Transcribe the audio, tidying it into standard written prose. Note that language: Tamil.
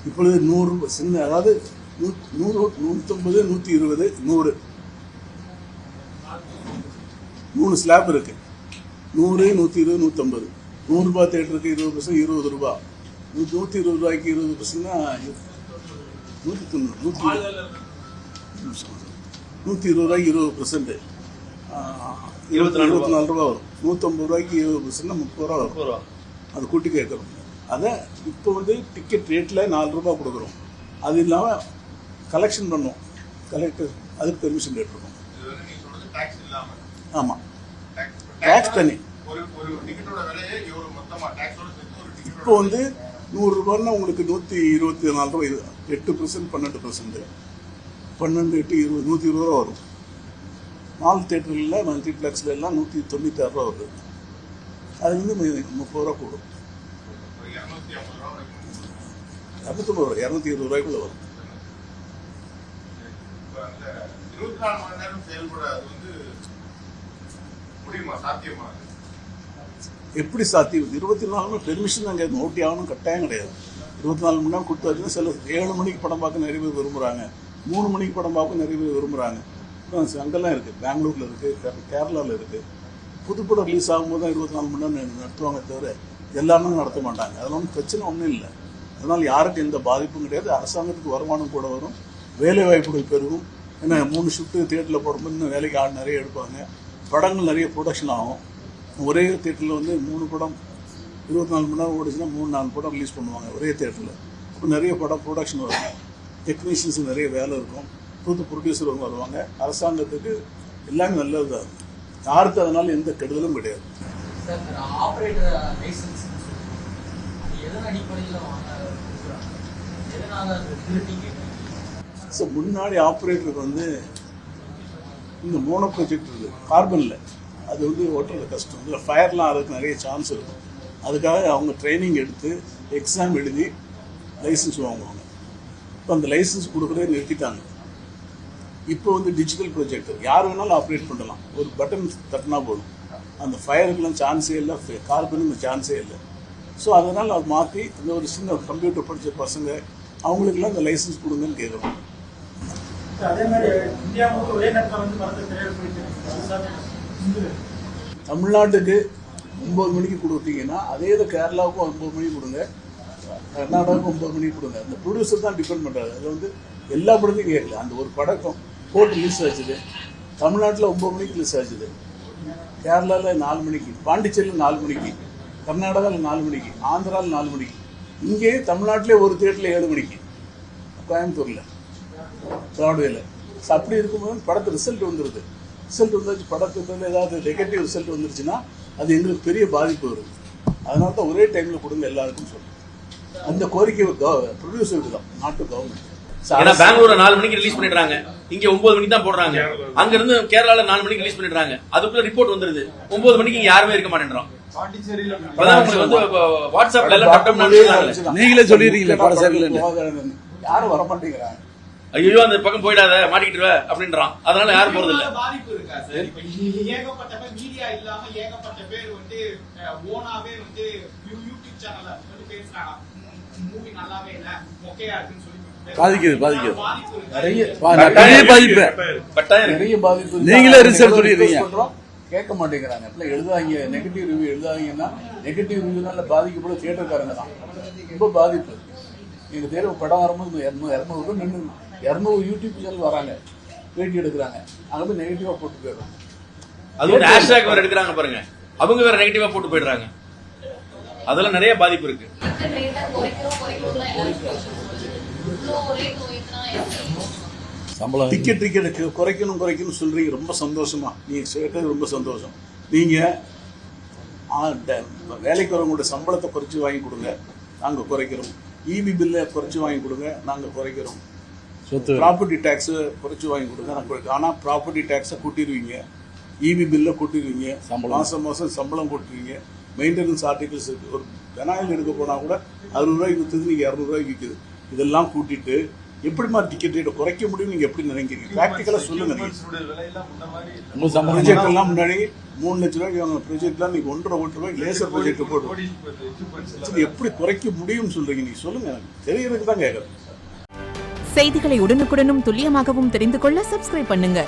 இப்பொழுது 100 சின்ன, அதாவது 100, 150, 120, 100 3 ஸ்லாப் இருக்கு. 100, 120, 150. 100 ரூபாய் தேட்டருக்கு 20%, 20 ரூபாய். 120 ரூபாய்க்கு 20%, 120 ரூபாய்க்கு 20%, 24 ரூபா வரும். 150 ரூபாய்க்கு 20%, 30 ரூபா வரும். அது கூட்டி கேட்கறோம். அதை இப்போ டிக்கெட் ரேட்டில் 4 ரூபா கொடுக்குறோம். அது இல்லாமல் கலெக்ஷன் பண்ணுவோம். கலெக்டர் அதுக்கு பெர்மிஷன் கேட்டிருக்கோம். ஆமாம், டேக்ஸ் தனி. இப்போ 100 ரூபான்னா உங்களுக்கு 124 ரூபாய், 8%, 12%, 12, 8, 20, 120 ரூபா வரும். 4 தேட்டர்களில் மல்டிப்ளெக்ஸில் எல்லாம் 196 ரூபா வருது. அதுலேருந்து 30 ரூபா கூடும். 250 ரூபா, 220 ரூபாய்க்குள்ள வரும். எப்படி சாத்தியம்? 24 மணி பெர்மிஷன் அங்கே நோட்டி ஆகணும், கட்டாயம் கிடையாது. 24 மணி நேரம் கொடுத்தாச்சுன்னா சில 7 மணிக்கு படம் பார்க்க நிறைய பேர் விரும்புகிறாங்க, 3 மணிக்கு படம் பார்க்க நிறைய பேர் விரும்புகிறாங்க. அங்கெல்லாம் இருக்குது, பெங்களூரில் இருக்குது, கேரளாவில் இருக்குது. புதுப்படம் ரிலீஸ் ஆகும்போது தான் 24 மணி நேரம் நடத்துவாங்க, தவிர எல்லாமே நடத்த மாட்டாங்க. அதெல்லாம் ஒன்றும் பிரச்சனை ஒன்றும் இல்லை. அதனால் யாருக்கும் எந்த பாதிப்பும் கிடையாது. அரசாங்கத்துக்கு வருமானம் கூட வரும், வேலை வாய்ப்புகள் பெருகும். ஏன்னா 3 ஷிஃப்ட்டு தேட்டரில் போடும்போது இன்னும் வேலைக்கு ஆள் நிறைய எடுப்பாங்க. படங்கள் நிறைய ப்ரொடக்ஷன் ஆகும். ஒரே தேட்டரில் 3 படம் 24 மணி நேரம் ஓடிச்சுன்னா 3-4 படம் ரிலீஸ் பண்ணுவாங்க ஒரே தேட்டரில். இப்போ நிறைய படம் ப்ரொடக்ஷன் வரும், டெக்னீஷியன்ஸுக்கு நிறைய வேலை இருக்கும், புது ப்ரொடியூசர் வருவாங்க. அரசாங்கத்துக்கு எல்லாமே நல்லது தான். யாருக்கு அதனால எந்த கெடுதலும் கிடையாது. ஸோ முன்னாடி ஆப்ரேட்டருக்கு இந்த மோனோ ப்ராஜெக்ட் இருக்குது கார்பனில், அது ஓட்டுறது கஷ்டம். இதில் ஃபயர்லாம் அதுக்கு நிறைய சான்ஸ் இருக்கும். அதுக்காக அவங்க ட்ரைனிங் எடுத்து எக்ஸாம் எழுதி லைசன்ஸ் வாங்குவாங்க. இப்போ அந்த லைசன்ஸ் கொடுக்குறதே நிறுத்திட்டாங்க. இப்போ டிஜிட்டல் ப்ரொஜெக்டர் யார் வேணாலும் ஆப்ரேட் பண்ணலாம். ஒரு பட்டன் தட்டினா போதும். அந்த ஃபயருக்கெல்லாம் சான்ஸே இல்லை, கார்பனுக்கு சான்ஸே இல்லை. ஸோ அதனால் அது மாற்றி ஒரு சின்ன கம்ப்யூட்டர் படித்த பசங்க அவங்களுக்கெல்லாம் இந்த லைசன்ஸ் கொடுங்கன்னு கேட்குறோம். தமிழ்நாட்டுக்கு 9 மணிக்கு கொடுத்தீங்கன்னா அதே இதை கேரளாவுக்கும் 9 மணிக்கு கொடுங்க, கர்நாடகாவுக்கும் 9 மணிக்கு கொடுங்க. அந்த ப்ரொடியூசர் தான் டிபெண்ட் பண்ணுறாரு. அது எல்லா படத்தையும் கேட்கல. அந்த ஒரு படக்கம் போட்டு ரிலீஸ் ஆச்சுது, தமிழ்நாட்டில் 9 மணிக்கு ரிலீஸ் ஆச்சுது, கேரளாவில் 4 மணிக்கு, பாண்டிச்சேரியில் 4 மணிக்கு, கர்நாடகாவில் 4 மணிக்கு, ஆந்திராவில் 4 மணிக்கு, இங்கே தமிழ்நாட்டிலே ஒரு தேட்டரில் 7 மணிக்கு, கோயம்புத்தூரில் பிராட்வேல. ஸோ அப்படி இருக்கும்போது படத்து ரிசல்ட் வந்துடுது. ரிசல்ட் வந்தாச்சு, படத்துக்கு ஏதாவது நெகட்டிவ் ரிசல்ட் வந்துருச்சுன்னா அது எங்களுக்கு பெரிய பாதிப்பு வருது. அதனால தான் ஒரே டைமில் கொடுங்க எல்லாருக்கும் சொல்லுங்கள். அந்த கோரிக்கை ப்ரொடியூசருக்கு தான், நாட்டு கவர்மெண்ட். பெங்களூர் 4 மணிக்கு ரிலீஸ் பண்ணிடுறாங்க, இங்க 9 மணிக்கு தான் போடுறாங்க. அங்க இருந்து கேரளால 4 மணிக்கு ரிலீஸ் பண்ணிடுறாங்க. அதுக்குள்ள ரிப்போர்ட் வந்துருது 9 மணிக்கு இங்க யாருமே இருக்க மாட்டேன்றோம். வாட்ஸ்அப்ல நீங்களே சொல்லிடுறீங்களா, யாரும் வர மாட்டேங்கிறாங்க. ஐயோ அந்த பக்கம் போயிடாத மாட்டிக்கிட்டு அப்படின்றான். அதனால யாரும் போறது இல்ல. ஏகப்பட்ட பேர் மீடியா இல்லாம ஏகப்பட்ட பேர் ஓனாவே யூடியூப் சேனல்ல பேசுறாங்க, மூவி நல்லாவே இல்ல, மொக்கையா இருக்குன்னு சொல்லி பாதிக்குது. நிறைய பாதிப்பு. நீங்களே ரிசல்ட் சொல்லிடுறீங்க, கேட்க மாட்டேங்கிறாங்க. எழுதாங்க நெகட்டிவ் ரிவ்யூ எழுதாங்கன்னா நெகட்டிவ் ரிவ்யூனால பாதிக்கப்படும் தியேட்டர்காரங்க தான் ரொம்ப பாதிப்பு. எங்கள் தேர்வு படம் வரும்போது 200 யூடியூப் சேனல் வராங்க, பேட்டி எடுக்கிறாங்க, அங்கே போய் நெகட்டிவாக போட்டு போயிடுறாங்க. அது ஒரு ஹேஷ்டேக் வேற எடுக்கிறாங்க பாருங்க, அவங்க வேற நெகட்டிவா போட்டு போயிடுறாங்க. அதெல்லாம் நிறைய பாதிப்பு இருக்கு. டிக்கெட் குறைக்கணும் சொல்றீங்க, ரொம்ப சந்தோஷமா நீங்க கேட்டது ரொம்ப சந்தோஷம். நீங்க வேலைக்கு வரவங்களோட சம்பளத்தை குறைச்சி வாங்கி கொடுங்க, நாங்க குறைக்கிறோம். இபி பில்லை குறைச்சி வாங்கி கொடுங்க, நாங்க குறைக்கிறோம். ப்ராப்பர்ட்டி டேக்ஸ் குறைச்சி வாங்கி கொடுங்க, நாங்கள் குறைக்கிறோம். ஆனால் ப்ராப்பர்ட்டி டேக்ஸை கூட்டிடுவீங்க, இபி பில்லை கூட்டிடுவீங்க, மாசம் சம்பளம் கூட்டிடுவீங்க. மெயின்டெனன்ஸ் ஆர்டிகல்ஸ் இருக்கு. ஒரு பெனாயில் எடுக்க போனால் கூட 60 ரூபாய்க்கு விற்றது, நீங்கள் 200 ரூபாய்க்கு விற்குது. இதெல்லாம் கூட்டிட்டு எப்படிமா டிக்கெட் ரேட்டை குறைக்க முடியும் நீங்க எப்படி நினைக்கிறீங்க? பிராக்டிக்கலா சொல்லுங்க. நீங்க உங்க சம்பந்தம் ப்ரொஜெக்ட் எல்லாம் முன்னாடி 3 லட்ச ரூபாய்க்கு வாங்க ப்ரொஜெக்ட்லாம் நீங்க 1.5 கோடி ரூபாய் லேசர் ப்ரொஜெக்ட் போடும். எப்படி குறைக்க முடியும்னு சொல்றீங்க? நீங்க சொல்லுங்க, எனக்கு தெரியறதுக்கு தான் கேட்கறேன். செய்திகளை உடனுக்குடனும் துல்லியமாகவும் தெரிந்து கொள்ள சப்ஸ்கிரைப் பண்ணுங்க.